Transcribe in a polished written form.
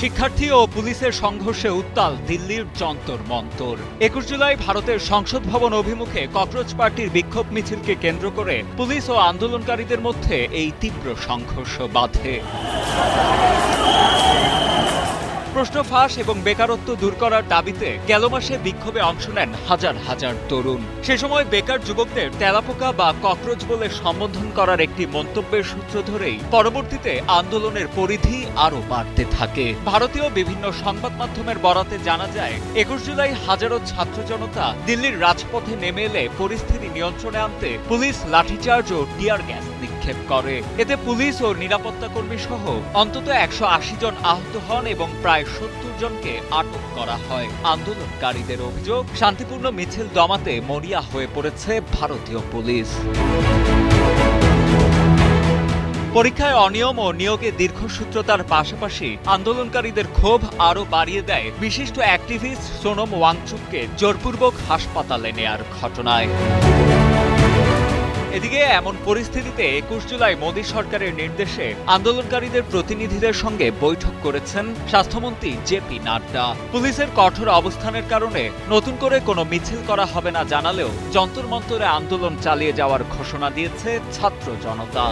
শিক্ষার্থী ও পুলিশের সংঘর্ষে উত্তাল দিল্লির যন্তর মন্তর। ২১ জুলাই ভারতের সংসদ ভবন অভিমুখে ককরোচ পার্টির বিক্ষোভ মিছিলকে কেন্দ্র করে পুলিশ ও আন্দোলনকারীদের মধ্যে এই তীব্র সংঘর্ষ বাধে। প্রশ্ন ফাঁস এবং বেকারত্ব দূর করার দাবিতে গেল মাসে বিক্ষোভে অংশ নেন হাজার হাজার তরুণ। সে সময় বেকার যুবকদের তেলাপোকা বা ককরোচ বলে সম্বোধন করার একটি মন্তব্যের সূত্র ধরেই পরবর্তীতে আন্দোলনের পরিধি আরও বাড়তে থাকে। ভারতীয় বিভিন্ন সংবাদ মাধ্যমের বরাতে জানা যায়, ২১ জুলাই হাজারো ছাত্র জনতা দিল্লির রাজপথে নেমে এলে পরিস্থিতি নিয়ন্ত্রণে আনতে পুলিশ লাঠিচার্জ ও টিয়ার গ্যাস নিক্ষেপ করে। এতে পুলিশ ও নিরাপত্তা কর্মী সহ অন্তত ১৮০ জন আহত হন এবং প্রায় ৭০ জনকে আটক করা হয়। আন্দোলনকারীদের অভিযোগ, শান্তিপূর্ণ মিছিল দমাতে মরিয়া হয়ে পড়েছে ভারতীয় পুলিশ। পরীক্ষায় অনিয়ম ও নিয়োগে দীর্ঘসূত্রতার পাশাপাশি আন্দোলনকারীদের ক্ষোভ আরও বাড়িয়ে দেয় বিশিষ্ট অ্যাক্টিভিস্ট সোনম ওয়াংচুককে জোরপূর্বক হাসপাতালে নেয়ার ঘটনায়। এদিকে এমন পরিস্থিতিতে ২১ জুলাই মোদী সরকারের নির্দেশে আন্দোলনকারীদের প্রতিনিধিদের সঙ্গে বৈঠক করেছেন স্বাস্থ্যমন্ত্রী জেপি নাড্ডা। পুলিশের কঠোর অবস্থানের কারণে নতুন করে কোনো মিছিল করা হবে না জানালেও যন্তর মন্তরে আন্দোলন চালিয়ে যাওয়ার ঘোষণা দিয়েছে ছাত্র জনতা।